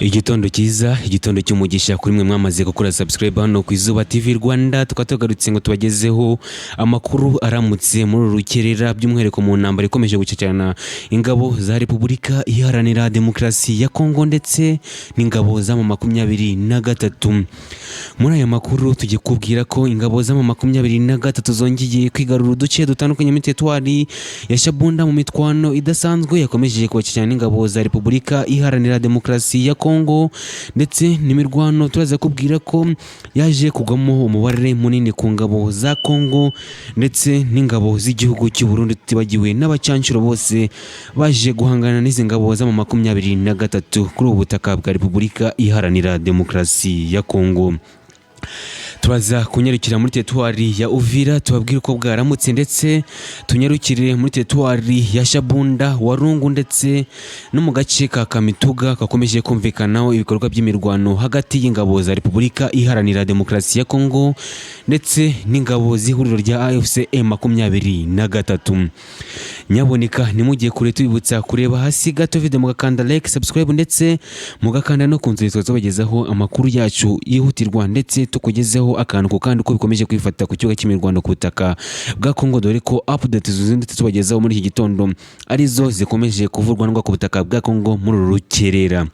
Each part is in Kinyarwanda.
Igitondo cyiza, igitondo cy'umugisha kuri mwe mwamaze gukora subscribe hano ku Izuba TV Rwanda. Tukatugarutse ngo tubagezeho amakuru aramutse muri rukerera by'umwihariko mu ntambara ikomeje gucecana ingabo za Repubulika Iharanira Demokarasi ya Kongo ndetse n'ingabo za M23. Muri aya makuru tugiye kubwira ko ingabo za M23 zongeye kwigarura uduce dutandukanye muri teritwari ya Shabunda mu mitwano idasanzwe yakomeje kubacecana n'ingabo za Repubulika Iharanira Demokarasi ya Kongo ndetse n'imirwano turaza kubwira ko yaje kugwamo umubare munini ku ngabo za Kongo ndetse n'ingabo z'igihugu cy'u Burundi, tutibagiwe n'abacancuro bose baje guhangana n'izi ngabo za M23 kuri ubu butaka bwa Repubulika Iharanira Demokarasi ya Kongo. Turaza kunyarukira muri teritwari ya Uvira tubabwira uko bwaramutse ndetse tunyarukire muri teritwari ya Shabunda, Warungu ndetse no mu gace ka Kamituga kakomeje kumvikanaho ibikorwa by'imirwano hagati y'ingabo za Repubulika Iharanira Demokarasi ya Kongo ndetse n'ingabo z'ihuriro rya AFC M23. Nyaboneka nimugiye kure tubibutsa kureba hasi gato video mugakanda like, subscribe ndetse mugakanda no kunzurizo zobagezaho amakuru yacu yihutirwa ndetse tukugezeho akantu ku kandi uko bikomeje kwifata ku kibuga cy'imirwano ku butaka bwa Kongo, dore ko update zuzindi tubagezaho muri iki gitondo arizo zikomeje kuvurwa ku butaka bwa Kongo muri rukerera.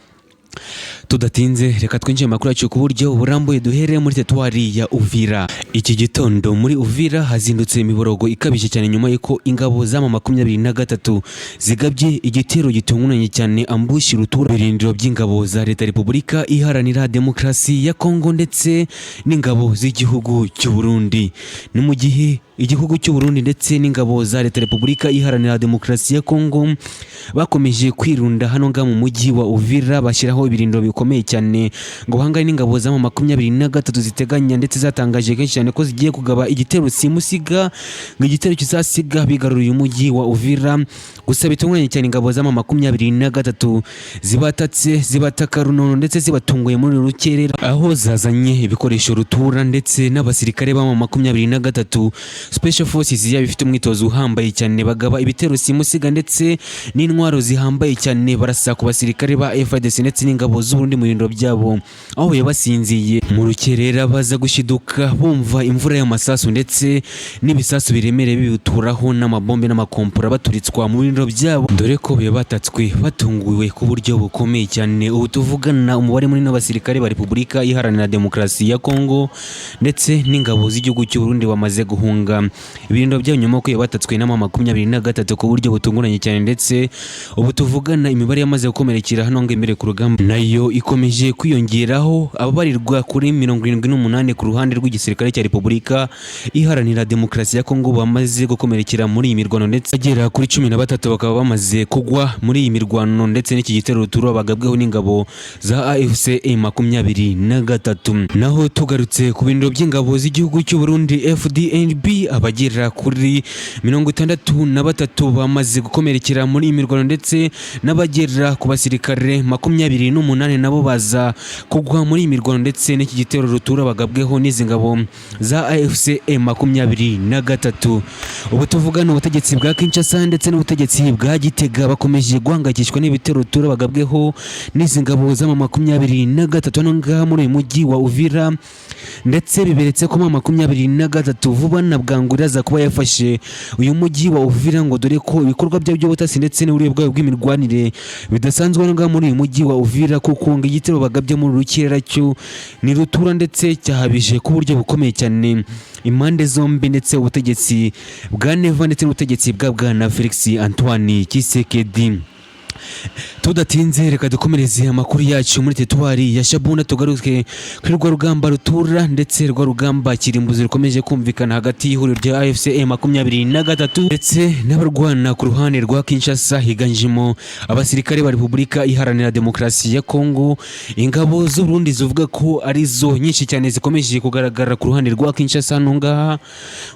Tudatinze reka twinjiye makuru yacu ku buryo burambuye, duhere muri teritwari ya Uvira. Iki gitondo muri Uvira hazindutse imiborogo ikabije cyane nyuma y'uko ingabo za M23 zigabye igitero gitunguranye cyane ambushi rutura birindiro by'ingabo za Leta Repubulika Iharanira Demokarasi ya Kongo ndetse n'ingabo z'igihugu cy'u Burundi. Ni mu gihe igihugu cy'u Burundi ndetse n'ingabo za Leta Repubulika Iharanira Demokarasi ya Kongo bakomeje kwirunda hano nga mu mujyi wa Uvira bashyiraho ibirindiro bikomeye cyane ngo bahangane n'ingabo za M23 ziteganya ndetse zatangaje kenshi cyane ko zigiye kugaba igitero simusiga ngo igitero kizasiga bigaruye umujyi wa Uvira. Gusa bitunguranye cyane ingabo za M23 zibataka runono ndetse zibatunguye muri rukerera, aho zazanye ibikoresho rutura ndetse n'abasirikare ba M23 Special Forces yaba ifite umwitozo uhambaye cyane bagaba ibitero simusiga ndetse n'intwaro zihambaye cyane barasa ku basirikare ba FARDC ndetse n'ingabo z'Uburundi mu birindiro byabo, aho basinziye mu rukerera baza gushiduka bumva imvura y'amasasu ndetse n'ibisasu biremereye bibuturaho n'amabombe n'amakompora baturitswa mu birindiro byabo, dore ko batatswe batunguwe ku buryo bukomeye cyane. Ubu tuvugana umubare munini w'abasirikare ba Repubulika Iharanira Demokarasi ya Kongo ndetse n'ingabo z'igihugu cy'u Burundi bamaze guhunga ibirindiro byabo nyuma ko batatswe na M23 ku buryo butunguranye cyane, ndetse ubu tuvugana imibare yamaze gukomerekera hano ngo imbere ku rugamba nayo ikomeje kwiyongeraho, ababarirwa kuri 78 ku ruhande rw'igisirikare cya Repubulika Iharanira Demokarasi ya Kongo bamaze gukomerekera muri iyi mirwano ndetse agera kuri 13 bakaba bamaze kugwa muri iyi mirwano ndetse n'iki gitero ruturo bagabweho n'ingabo za AFC M23. Naho tugarutse ku birindiro by'ingabo z'igihugu cy'u Burundi FDNB, abagera kuri 63 bamaze gukomerekera muri iyi mirwano ndetse n'abagera ku basirikare 28 nabo baza kugwa muri iyi mirwano ndetse n'iki gitero rutura bagabweho n'izi ngabo za AFC M23. Ubu tuvugana ubutegetsi bwa Kinshasa ndetse n'ubutegetsi bwa Gitega bakomeje guhangayikishwa n'ibitero rutura bagabweho n'izi ngabo za M23 hano ngaha muri uyu mujyi wa Uvira, ndetse biberetse ko M23 vuba na bwangu iraza kuba yafashe uyu mujyi wa Uvira ngo dore ko ibikorwa bya by'ubutasi ndetse n'uburyo bwayo bw'imirwanire bidasanzwe hano muri uyu mujyi wa Uvira, kuko ngo igitero bagabye muri rukerera cyo ni rutura ndetse cyahabije ku buryo bukomeye cyane impande zombi, ndetse ubutegetsi bwa Neva ndetse n'ubutegetsi bwa Bwana Felix Antoine Tshisekedi. Tudatinze reka dukomereze amakuru yacu muri teritwari ya Shabunda, tugaruke kuri rwa rugamba rutura ndetse rwa rugamba kirimbuzi rukomeje kumvikana hagati y'ihuriro rya AFC M23 ndetse n'abarwana ku ruhande rwa Kinshasa higanjemo abasirikare ba Repubulika Iharanira Demokarasi ya Kongo. Ingabo z'u Burundi zivuga ko arizo nyinshi cyane zikomeje kugaragara ku ruhande rwa Kinshasa nonga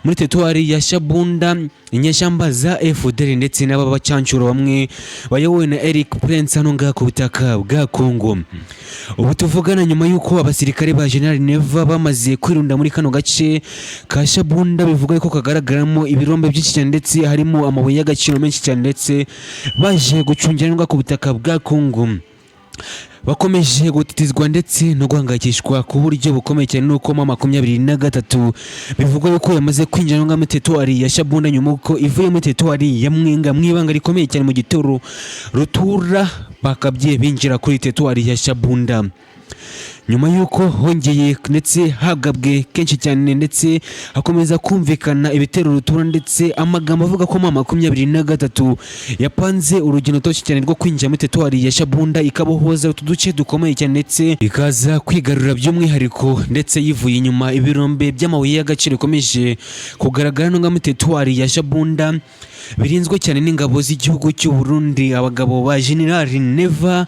muri teritwari ya Shabunda. Inyeshyamba za FDL ndetse n'abacancuro bamwe bayobowe na Eric Prince hano ngaha ku butaka bwa Kongo. Ubu tuvugana nyuma y'uko abasirikare ba General Neva bamaze kwirunda muri kano gace ka Shabunda, bivuga ko kagaragaramo ibirombe byinshi cyane ndetse harimo amabuye y'agaciro menshi cyane ndetse baje gucungiranwa ku butaka bwa Kongo. bakomeje gutitizwa ndetse no guhangayikishwa ku buryo bukomeye cyane nuko mu 23 bivugwa yuko yamaze kwinjira mu teritwari ya Shabunda nyuma ko ivuye mu teritwari ya Mwenga mwibanga rikomeye cyane mu gitoro rutura bakabye binjira kuri teritwari ya Shabunda nyuma yuko hongeye ndetse hagabwe kenshi cyane ndetse hakomeza kumvikana ibitero rutura ndetse amagambo avuga ko mu 23 yapanze urugendo toshi cyane rwo kwinjira mu teritwari ya Shabunda ikabohoza utuduce dukomeye cyane ndetse ikaza kwigarurira by'umwihariko ndetse yivuye inyuma ibirombe by'amabuye y'agaciro komeje kugaragara no mu teritwari ya Shabunda birinzwe cyane n'ingabo z'igihugu cy'u Burundi. Abagabo ba General Neva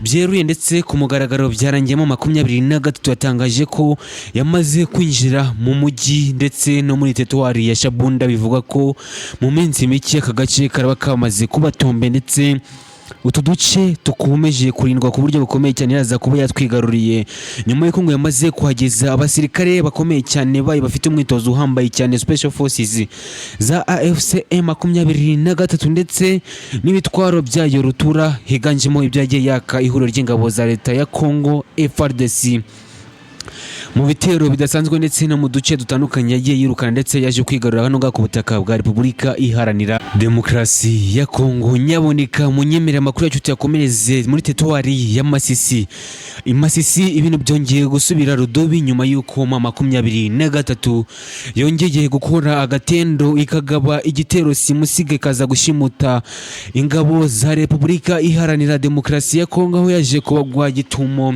byeruye ndetse ku mugaragaro byarangiye mu 23 yatangaje ko yamaze kwinjira mu mujyi ndetse no muri teritwari ya Shabunda. Bivuga ko mu minsi mike aka gace karaba kamaze kubatombe ndetse utu duce tukomeje kurindwa ku buryo bukomeye cyane yaza kuba yatwigaruriye nyuma y'uko ngo yamaze kuhageza abasirikare bakomeye cyane bayi bafite umwitozo uhambaye cyane Special Forces za AFC M23 ndetse n'ibitwaro byayo rutura higanjemo ibyagiye yaka ihuriro ry'ingabo za leta ya Congo FARDC mu bitero bidasanzwe ndetse no mu duce dutandukanye yagiye yirukana ndetse yaje kwigarurira hano ku butaka bwa Repubulika Iharanira Demokarasi ya Kongo. Nyaboneka munyemera makuru yacu tuyakomereze muri teritwari ya Masisi. Imasisi ibintu byongeye gusubira rudobi nyuma y'uko mu 23 yongeye gukora agatendo ikagaba igitero simusige kaza gushimuta ingabo za Repubulika Iharanira Demokarasi ya Kongo aho yaje kubagwa gitumo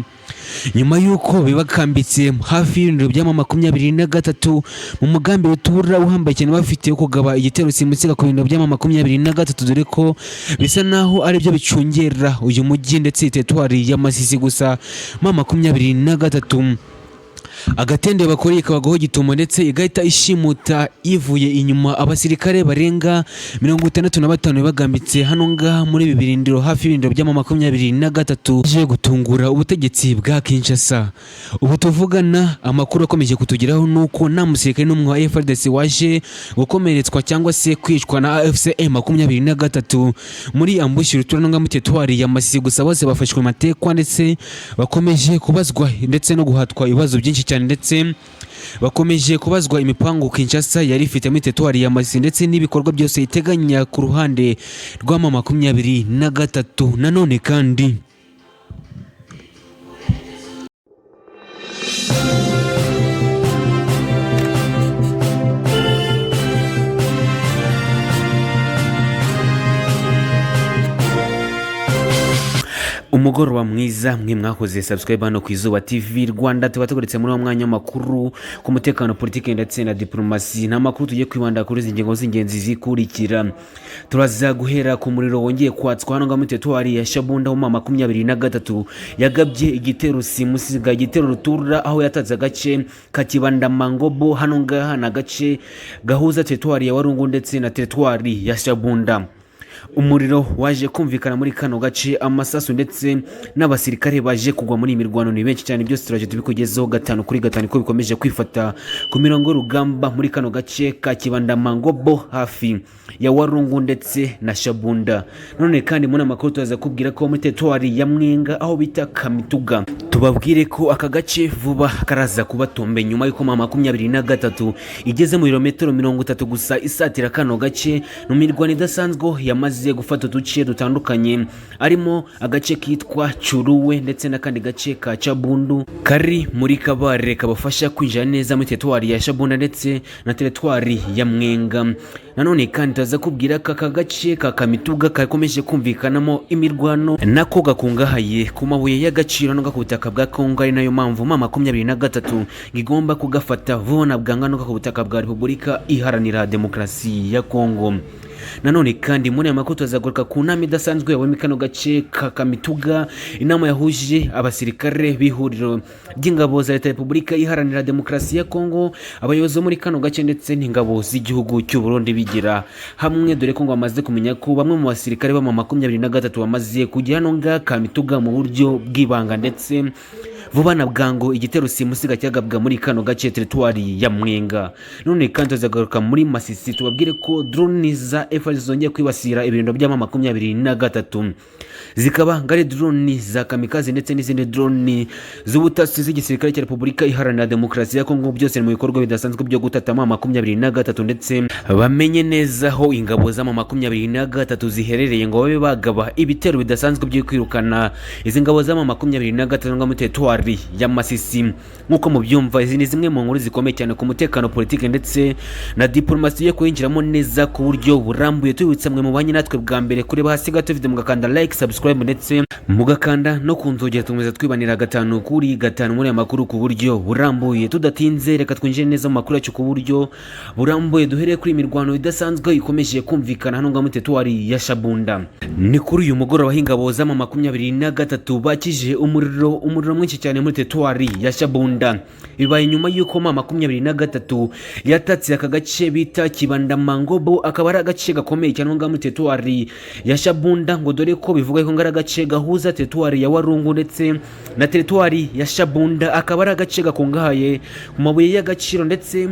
nyuma yuko bibakambitse hafi y'ibintu bya 23 mu mugambi rutura uhambaye cyane bafite kugaba igitero simusiga ku bintu bya 23 dore ko bisa naho ari byo bicungera uyu mujyi ndetse teritwari ya Masisi. Gusa mu 23 agatende bakoreye kabagaho gitumo ndetse igahita ishimuta ivuye inyuma abasirikare barenga 65 bagambitse hano ngaha muri bibirindiro hafi y'ibindiro bya 23 je gutungura ubutegetsi bwa Kinshasa. Ubu tuvugana amakuru akomeje kutugeraho nuko nta musirikare n'umwe wa FARDC waje gukomeretswa cyangwa se kwicwa na AFC M23 muri ambushi rutura no mu teritwari ya Masisi. Gusa bose bafashwe matekwa ndetse bakomeje kubazwa ndetse no guhatwa ibibazo byinshi cyane ndetse bakomeje kubazwa imipango Kinshasa yari ifite muri teritwari ya Masisi ndetse n'ibikorwa byose iteganya ku ruhande rwa 23. Nanone kandi umugoroba mwiza mwe mwakoze subscribe hano ku Izuba TV Rwanda. Tuba tuguretse muri mwanya makuru ku mutekano, politike ndetse na diplomasi. Na makuru tugiye kwibanda kuri ingingo z'ingenzi zikurikira. Turaza guhera ku muriro wongeye kwatswa hano mu teritwari ya Shabunda mu 23 yagabye igitero simusiga igitero rutura aho yatatse agace ka Kibanda Mangobo hano ngaha na gace gahuza teritwari ya Warungu ndetse na teritwari ya Shabunda. Umuriro waje kumvikana muri kano gace, amasasu ndetse n'abasirikare baje kugwa muri imirwano ni benshi cyane. Byose turaje tubikugezeho 5 kuri 5 ko bikomeje kwifata ku mirongo rugamba muri kano gace ka Kibanda Mangobo hafi ya Warungu ndetse na Shabunda. None kandi muri amakuru tuzaza kubwira ko muri teritwari ya Mwenga aho bita Kamituga tubabwire ko aka gace vuba karaza kubatombe nyuma y'uko 23 igeze mu birometero 30 gusa isatira kano gace no mirwano idasanzwe yamaze gufata uduce dutandukanye arimo agace kitwa Churuwe ndetse n'akandi gace ka Chabundu kari muri Kabare kabafasha kwinjira neza muri teritwari ya Shabunda ndetse na teritwari ya Mwenga. Nanone kandi tuzaza kubwira ko aka gace ka Kamituga kakomeje kumvikanamo imirwano nako gakungahaye ku mabuye y'agaciro no ku butaka bwa Kongo, ari nayo mpamvu 23 ngigomba kugafata vuba bwanga no ku butaka bwa Repubulika Iharanira Demokarasi ya Kongo. Nanone kandi muri amakuru tuzaguruka ku nama idasanzwe yawe mikano gace ka Kamituga, inama yahuje abasirikare bihuriro ry'ingabo za leta ya Repubulika Iharanira Demokarasi ya Kongo, abayobozi muri kano gace ndetse n'ingabo z'igihugu cy'u Burundi bigira hamwe, dore ko ngo bamaze kumenya ko bamwe mu basirikare ba 23 bamaze kujya hano nga Kamituga mu buryo bw'ibanga ndetse vuba na bwangu igitero simusiga cyagabwa muri kano gace teritwari ya Mwenga. None kandi tuzagaruka muri Masisi tubabwire ko drone za FARDC zongeye kwibasira ibirindo by'ama 23 zikaba ngari drone za kamikaze ndetse n'izindi drone z'ubutasi z'igisirikare cya Repubulika Iharanira Demokarasi ya Kongo, byose mu bikorwa bidasanzwe byo gutatama 23 ndetse bamenye neza aho ingabo z'ama 23 ziherereye ngo babe bagaba ibitero bidasanzwe byo kwirukana izi ngabo z'ama 23 ngo mu teritwari ya Masisi. Nkuko mubyumva, izi ni zimwe mu nkuru zikomeye cyane ku mutekano, politike ndetse na diplomasi yo kwinjiramo neza ku buryo burambuye. Tubibutsa mwe mu banyi natwe bwa mbere kureba hasi gato video mugakanda like, subscribe ndetse mugakanda no kunzogera tumeze twibanira 5 kuri 5 muri amakuru ku buryo burambuye. Tudatinze reka twinjire neza mu makuru yacu ku buryo burambuye. Duhereye kuri imirwano idasanzwe ikomeje kumvikana hano nga mu teritwari ya Shabunda. Ni kuri uyu mugoroba h'ingabo z'ama 23 bakije umuriro mwinshi cyane muri teritwari ya Shabunda. Bibaye nyuma yuko ma 23 yatatse aka gace bita Kibanda Mangobo, akaba ari agace gakomeye cyane nga muri teritwari ya Shabunda, ngo dore ko bivuga ko ngara gace gahuza teritwari ya Warungu ndetse na teritwari ya Shabunda. Akaba ari agace gakungahaye ku mabuye y'agaciro ndetse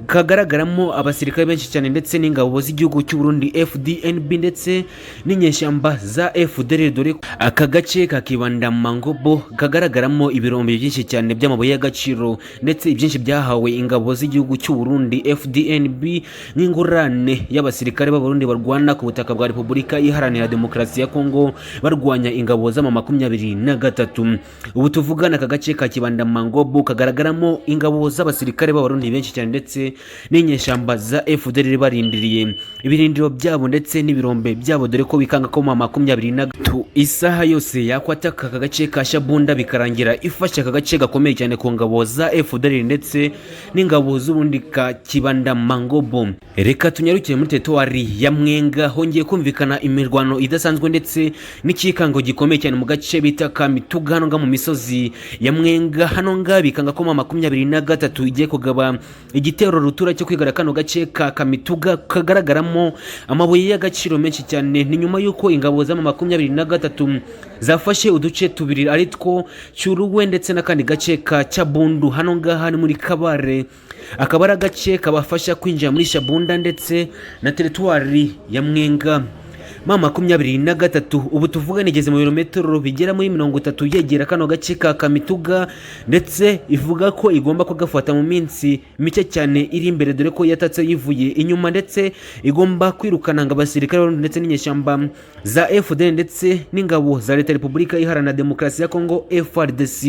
kagaragaramo abasirikare benshi cyane ndetse n'ingabo z'igihugu cy'u Burundi FDNB ndetse n'inyeshyamba za FDLR. Dore aka gace ka Kibanda Mangobo kagaragaramo ibirombe byinshi cyane by'amabuye y'agaciro ndetse ibyinshi byahawe ingabo z'igihugu cy'u Burundi FDNB nk'ingurane y'abasirikare b'Abarundi barwana ku butaka bwa Repubulika Iharanira Demokarasi ya Kongo barwanya ingabo z'ama 23. Ubu tuvugana aka gace ka Kibanda Mangobo kagaragaramo ingabo z'abasirikare b'Abarundi benshi cyane ndetse n'inyeshyamba za FDLR barindiriye ibirindiro byabo ndetse n'ibirombe byabo, dore ko bikanga ko 23 isaha yose yakwataka aka gace ka Shabunda bikarangira ifasha aka gace gakomeye cyane ku ngabo za FDLR ndetse n'ingabo z'ubundi ka Kibanda Mangobo. Reka tunyarukire muri teritwari ya Mwenga, hongeye kumvikana imirwano idasanzwe ndetse n'ikikango gikomeye cyane mu gace bita Kamituga hano nga mu misozi ya Mwenga. Hano nga bikanga ko 23 igiye kugaba igitero rutura cyo kwigara kano gace ka Kamituga kagaragaramo amabuye y'agaciro menshi cyane. Ni nyuma yuko ingabo z'ama 23 zafashe uduce tubiri aritwo Cyuruwe ndetse n'akandi gace ka Cyabundu hano ngaha ni muri Kabare. Akaba ari agace kabafasha kwinjira muri Shabunda ndetse na teritwari ya Mwenga. Ma 23 ubu tuvuga nigeze mu birometero bigera muri 30 yegera kano gace ka Kamituga ndetse ivuga ko igomba kugafata mu minsi mike cyane iri imbere, dore ko yatatse yivuye inyuma ndetse igomba kwirukana ngabasirikare ndetse n'inyeshyamba za FDL ndetse n'ingabo za Leta Repubulika Iharanira Demokarasi ya Kongo FARDC.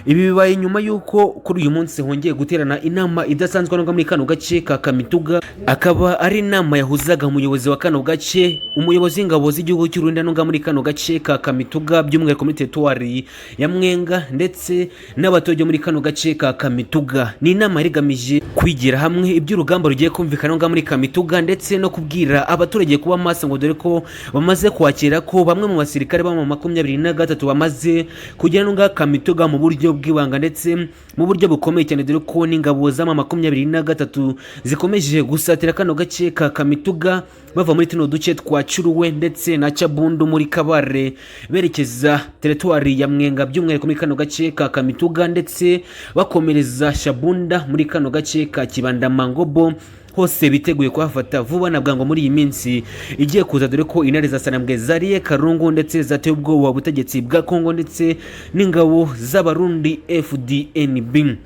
Ibi bibaye nyuma yuko kuri uyu munsi hongeye guterana inama idasanzwe no muri kano gace ka Kamituga. Akaba ari inama yahuzaga umuyobozi wa kano gace, umuyobozi w'ingabo z'igihugu cy'u Rwanda no muri kano gace ka Kamituga by'umwihariko muri teritwari ya Mwenga ndetse n'abaturage muri kano gace ka Kamituga. Ni inama rigamije kwigira hamwe iby'urugamba rugiye kumvikana no muri Kamituga ndetse no kubwira abaturage kuba maso, ngo dore ko bamaze kwakira ko bamwe mu basirikare ba 23 bamaze kugera no nga Kamituga mu buryo bw'ibanga ndetse mu buryo bukomeye cyane, dore ko n'ingabo z'ama 23 zikomeje gusatira kano gace ka Kamituga bava muri tuno duce twa Cyuruwe ndetse na Cyabundu muri Kabare berekeza teritwari ya Mwenga by'umwihariko muri kano gace ka Kamituga ndetse bakomereza Shabunda muri kano gace ka Kibanda Mangobo. Hose biteguye kuhafata vuba na bwango muri iyi minsi igiye kuza, dore ko intare za Sanambwe zariye Karungu ndetse zateye ubwoba butegetsi bwa Kongo ndetse n'ingabo z'Abarundi FDNB.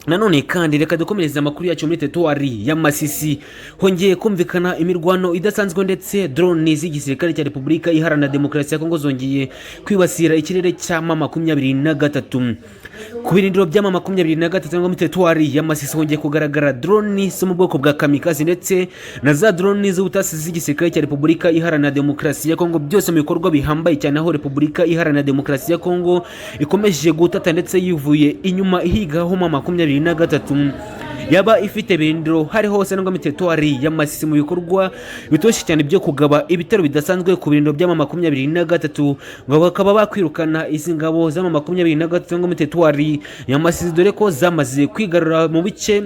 Nanone kandi reka dukomereza amakuru yacu muri teritwari ya Masisi. Hongeye kumvikana imirwano idasanzwe ndetse drone z'igisirikare cya Repubulika Iharanira Demokarasi ya Kongo zongeye kwibasira ikirere cya 23. Ku birindiro by'ama 23 muri teritwari ya Masisi hongeye kugaragara drone zo mu bwoko bwa kamikaze ndetse na za drone z'ubutasi z'igisirikare cya Repubulika Iharanira Demokarasi ya Kongo, byose mu bikorwa bihambaye cyane aho Repubulika Iharanira Demokarasi ya Kongo ikomeje gutata ndetse yivuye inyuma ihigaho 23 yaba ifite birindiro hari hose no muri teritwari ya Masisi mu bikorwa bitoshye cyane byo kugaba ibitero bidasanzwe ku birindiro by'ama 23 ngo bakaba bakwirukana izi ngabo z'ama 23 ngo muri teritwari ya Masisi, dore ko zamaze kwigarura mu bice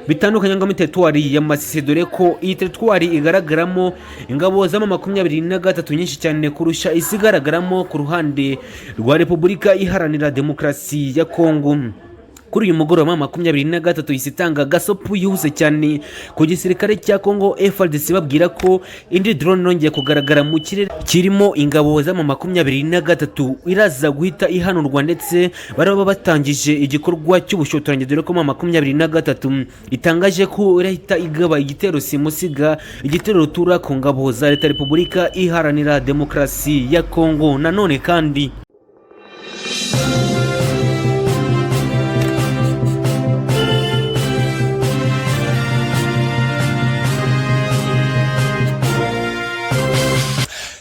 bitandukanye ngo muri teritwari ya Masisi, dore ko iyi teritwari igaragaramo ingabo z'ama 23 nyinshi cyane kurusha izigaragaramo ku ruhande rwa Repubulika Iharanira Demokarasi ya Kongo. Kuri uyu mugoroba 23 isitanga gasopu yihuse cyane ku gisirikare cya Kongo FARDC babwira ko indi drone nongeye kugaragara mu kirere kirimo ingabo z'ama 23 iraza guhita ihanurwa, ndetse baraba batangije igikorwa cy'ubushotoranyi, dore ko 23 itangaje ko irahita igaba igitero simusiga, igitero rutura ku ngabo za Leta Repubulika Iharanira Demokarasi ya Kongo. Nanone kandi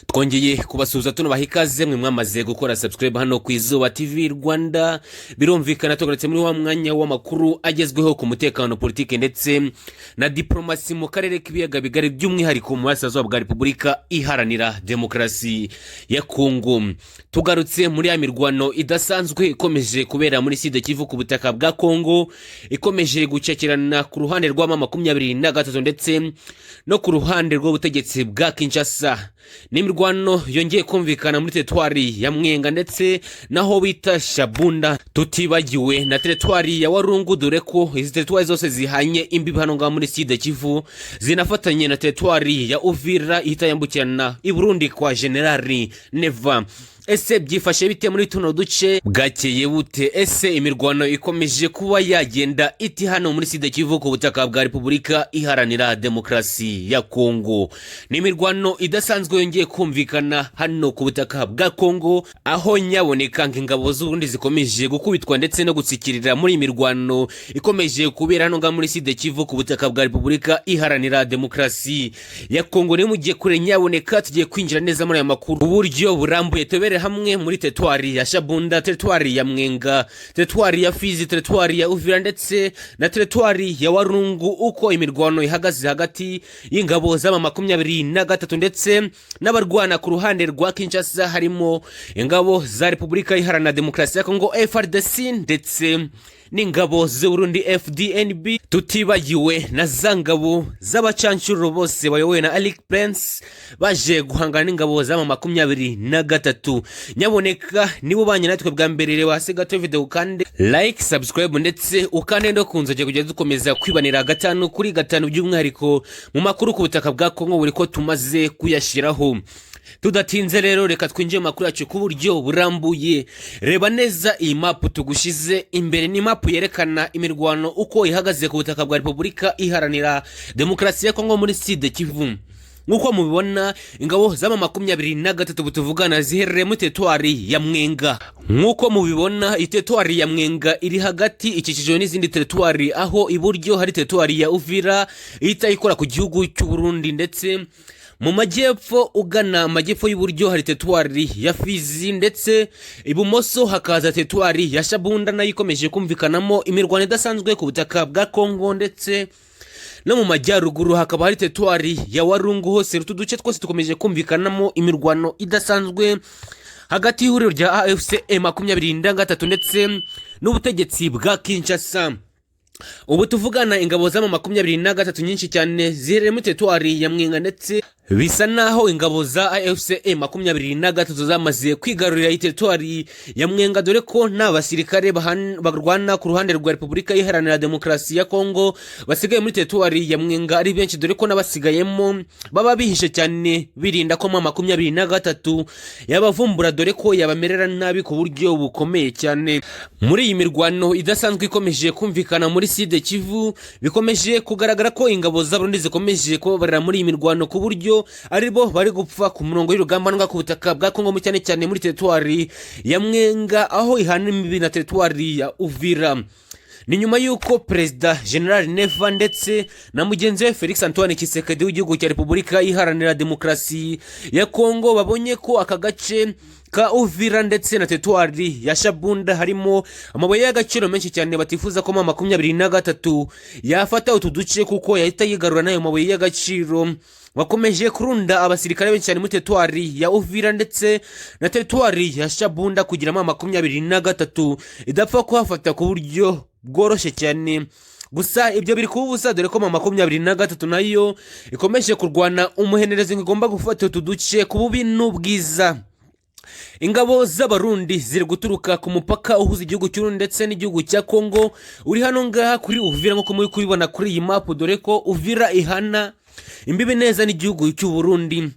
twongeye kubasuhuza tunabaha ikaze mwe mwamaze gukora subscribe hano ku Izuba TV Rwanda. Birumvikana tugarutse muri wa mwanya w'amakuru agezweho ku mutekano, politike ndetse na diplomasi mu karere k'ibiyaga bigari, by'umwihariko mu burasirazuba bwa Repubulika Iharanira Demokarasi ya Kongo. Tugarutse muri ya mirwano idasanzwe ikomeje kubera muri Sud Kivu ku butaka bwa Kongo, ikomeje gucakirana ku ruhande rwa 23 ndetse no ku ruhande rw'ubutegetsi bwa Kinshasa. N'imirwano yongeye kumvikana muri teritwari ya Mwenga ndetse naho bita Shabunda, tutibagiwe na teritwari ya Warungu, dore ko izi teritwari zose zihanye imbibi hano ngaha muri Sud Kivu, zinafatanye na teritwari ya Uvira ihita yambukirana i Burundi kwa Generali Neva. Ese byifashe bite muri tuno duce, bwakeye bute? Ese imirwano ikomeje kuba yagenda iti hano muri Sud Kivu ku butaka bwa Repubulika Iharanira Demokarasi ya Kongo? Ni imirwano idasanzwe yongeye kumvikana hano ku butaka bwa Kongo, aho nyaboneka ingabo z'Uburundi zikomeje gukubitwa ndetse no gutsikirira muri imirwano ikomeje kubera hano ngaha muri Sud Kivu ku butaka bwa Repubulika Iharanira Demokarasi ya Kongo. Ni mugiye kure nyaboneka, tugiye kwinjira neza muri aya makuru uburyo burambuye, tubere hamwe muri teritwari ya Shabunda, teritwari ya Mwenga, teritwari ya Fizi, teritwari ya Uvira ndetse na teritwari ya Warungu, uko imirwano ihagaze hagati y'ingabo z'ama 23 ndetse n'abarwana ku ruhande rwa Kinshasa, harimo ingabo za Repubulika Iharanira Demokarasi ya Kongo FARDC ndetse n'ingabo z'Uburundi FDNB, tutibagiwe na zangabo z'abacancuro bose bayobowe na Alec Prince baje guhangana n'ingabo z'ama 23. Nyaboneka nibo banye natwe bwa mbere, wasiga video kandi like, subscribe ndetse ukande no kunzoje kujya dukomeza kwibanira 5 kuri 5 by'umwihariko mu makuru ku butaka bwa Kongo buri ko tumaze kuyashiraho. Tudatinze rero reka twinjiye makuru yacu ku buryo burambuye. Reba neza iyi map tugushize imbere, ni map yerekana imirwano uko ihagaze ku butaka bwa Repubulika Iharanira Demokarasi ya Kongo muri Sud Kivu. Nkuko mubibona ingabo z'ama 23 tuvugana ziherereye muri teritwari ya Mwenga. Nkuko mubibona teritwari ya Mwenga iri hagati ikikijwe n'izindi teritwari, aho iburyo hari teritwari ya Uvira ihita ikora ku gihugu cy'u Burundi, ndetse mu majyepfo ugana amajyepfo y'uburyo hari teritwari ya Fizi, ndetse ibumoso hakaza teritwari ya Shabunda nayo ikomeje kumvikanamo imirwano idasanzwe ku butaka bwa Kongo, ndetse no mu majyaruguru hakaba hari teritwari ya Warungu. Hose utu duce twose tukomeje kumvikanamo imirwano idasanzwe hagati y'ihuriro rya AFC M23 ndetse n'ubutegetsi bwa Kinshasa. Ubu tuvugana ingabo z'ama 23 nyinshi cyane ziherereye muri teritwari ya Mwenga, ndetse bisa naho ingabo za AFC M23 zamaze kwigarurira teritwari ya Mwenga, dore ko n'abasirikare barwana ku ruhande rwa Repubulika Iharanira Demokarasi ya Kongo basigaye muri teritwari ya Mwenga ari benshi, dore ko n'abasigayemo baba bihishe cyane birinda ko 23 yabavumbura, dore ko yabamerera nabi ku buryo bukomeye cyane. Muri iyi mirwano idasanzwe ikomeje kumvikana muri Sud Kivu, bikomeje kugaragara ko ingabo z'Abarundi zikomeje kubabarira muri iyi mirwano ku buryo aribo bari gupfa ku murongo y'urugamba nwa ku butaka bwa Kongo, cyane cyane muri teritwari ya Mwenga aho ihana imbibi na teritwari ya Uvira. Ni nyuma yuko Perezida General Neva ndetse na mugenzi we Felix Antoine Tshisekedi w'igihugu cya Repubulika Iharanira Demokarasi ya Kongo babonye ko aka gace ka Uvira ndetse na teritwari ya Shabunda harimo amabuye y'agaciro menshi cyane, batifuza ko 23 yafata utu duce kuko yahita yigarura nayo mabuye y'agaciro. Bakomeje kurunda abasirikare benshi cyane muri teritwari ya Uvira ndetse na teritwari ya Shabunda kugira 23 idapfa kuhafata ku buryo bworoshye cyane, gusa ibyo biri kuba ubusa dore ko M23 nayo ikomeje kurwana umuhenerezo igomba gufata utu duce ku bubi n'ubwiza. Ingabo z'abarundi ziri guturuka ku mupaka uhuza igihugu cy'u ndetse n'igihugu cya Kongo uri hano ngaha kuri Uvira nk'uko muri kubibona kuri iyi map, dore ko Uvira ihana imbibi neza n'igihugu cy'u Burundi.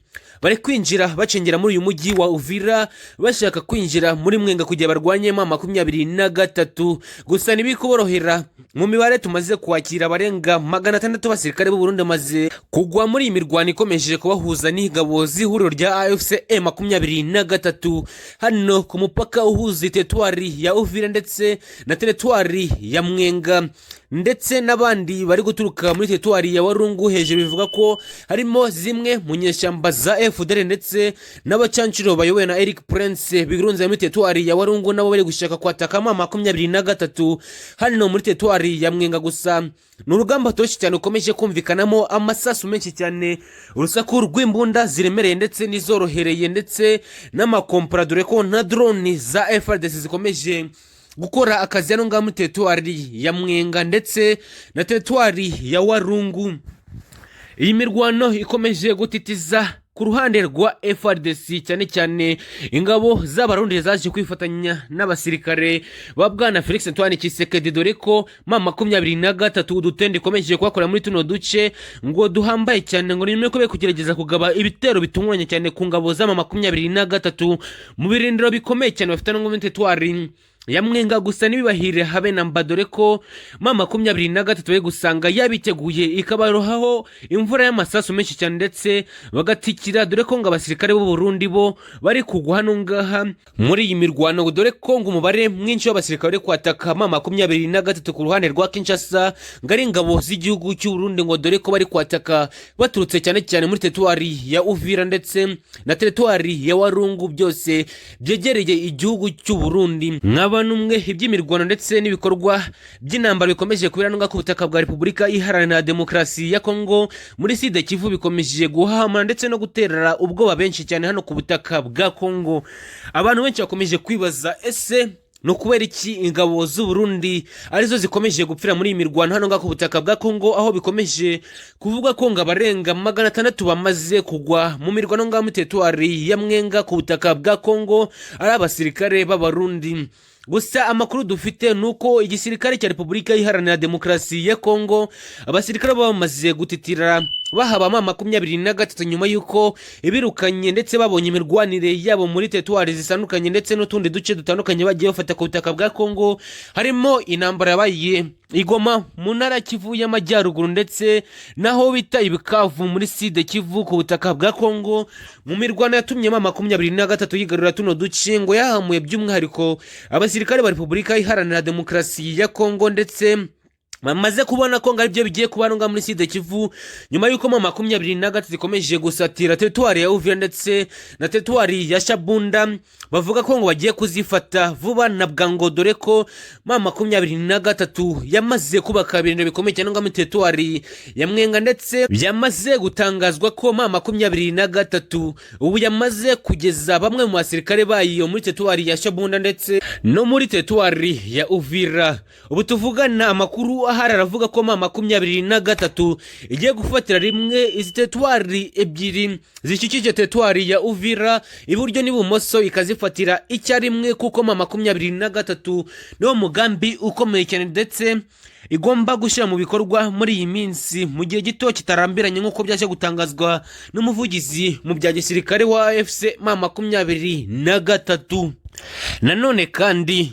Bari kwinjira bacengera muri uyu mujyi wa Uvira bashaka kwinjira muri Mwenga kugira barwanye M23, gusa ntibikuborohera. Mu mibare tumaze kwakira barenga 600 basirikare b'u Burundi maze kugwa muri imirwano ikomeje kubahuza n'ingabo z'ihuriro rya AFC M23 hano ku mupaka uhuza teritwari ya Uvira ndetse na teritwari ya Mwenga, ndetse n'abandi bari guturuka muri teritwari ya Warungu. Hejuru bivuga ko harimo zimwe mu nyeshyamba za FDL ndetse n'abacancuro bayobowe na Eric Prince bigurunze muri teritwari ya Warungu, nabo bari gushaka kwataka M23 hano muri teritwari ya Mwenga. Gusa ni urugamba toroshye cyane ukomeje kumvikanamo amasasu menshi cyane, urusaku rw'imbunda ziremereye ndetse n'izorohereye ndetse n'amakompara, dore ko na drone za FARDC zikomeje gukora akazi hano ngaha muri teritwari ya Mwenga ndetse na teritwari ya Warungu. Iyi mirwano ikomeje gutitiza ku ruhande rwa FARDC, cyane cyane ingabo z'abarundi zaje kwifatanya n'abasirikare ba Bwana Felix Antoine Tshisekedi, dore ko M23 udutende ikomeje kubakorera muri tuno duce ngo duhambaye cyane, ngo nimwe ko kugerageza kugaba ibitero bitunguranye cyane ku ngabo za M23 mu birindiro bikomeye cyane bafite no muri teritwari ya Mwenga. Gusa nibibahire habe namba, dore ko M23 bari gusanga yabiteguye ikabarohaho imvura y'amasasu menshi cyane ndetse bagatikira, dore ko ngo abasirikare b'u Burundi bo bari kugwa hano ngaha muri iyi mirwano, dore ko ngo umubare mwinshi w'abasirikare bari kwataka M23 ku ruhande rwa Kinshasa ngari ingabo z'igihugu cy'u Burundi, ngo dore ko bari kwataka baturutse cyane cyane muri teritwari ya Uvira ndetse na teritwari ya Warungu, byose byegereye igihugu cy'u Burundi. Abantu umwe iby'imirwano ndetse n'ibikorwa by'intambara bikomeje kubera ku butaka bwa Repubulika Iharanira Demokarasi ya Kongo muri Sud Kivu bikomeje guhama ndetse no guterera ubwoba benshi cyane hano ku butaka bwa Kongo. Abantu benshi bakomeje kwibaza ese no kubera iki ingabo z'u Burundi arizo zikomeje gupfira muri imirwano hano ngaho ku butaka bwa Kongo, aho bikomeje kuvuga ko ngabarenga 600 bamaze kugwa mu mirwano ngaho muri teritwari ya Mwenga ku butaka bwa Kongo ari abasirikare b'abarundi. Gusa amakuru dufite nuko igisirikare cya Repubulika Iharanira Demokarasi ya Kongo abasirikare bamaze gutitira bahaba M23 nyuma yuko ibirukanye ndetse babonye imirwanire yabo muri teritwari zitandukanye ndetse n'utundi duce dutandukanye bagiye bafata ku butaka bwa Kongo, harimo intambara yabaye Igoma mu ntara Kivu y'Amajyaruguru ndetse naho bita Ibikavu muri Sud Kivu ku butaka bwa Kongo. Mu mirwano yatumye M23 yigarurira tuno duce ngo yahamuye by'umwihariko abasirikare ba Repubulika Iharanira Demokarasi ya Kongo, ndetse bamaze kubona ko ngari byo bigiye kubanunga muri Sud Kivu nyuma yuko M23 zikomeje gusatira teritwari ya Uvira ndetse na teritwari ya Shabunda. Bavuga ko ngo bagiye kuzifata vuba na bwango, dore ko M23 yamaze kubaka ibintu bikomeye cyane muri teritwari ya Mwenga, ndetse byamaze gutangazwa ko M23 ubu yamaze kugeza bamwe mu basirikare bayo muri teritwari ya Shabunda ndetse no muri teritwari ya Uvira. Ubu tuvugana amakuru ahari aravuga ko M23 igiye gufatira rimwe izi teritwari ebyiri zishikije teritwari ya Uvira iburyo n'ibumoso ikazifatira icyarimwe, kuko M23 niwo mugambi ukomeye cyane ndetse igomba gushyira mu bikorwa muri iyi minsi mu gihe gito kitarambiranye, nk'uko byaje gutangazwa n'umuvugizi mu bya gisirikare wa AFC M23. Nanone kandi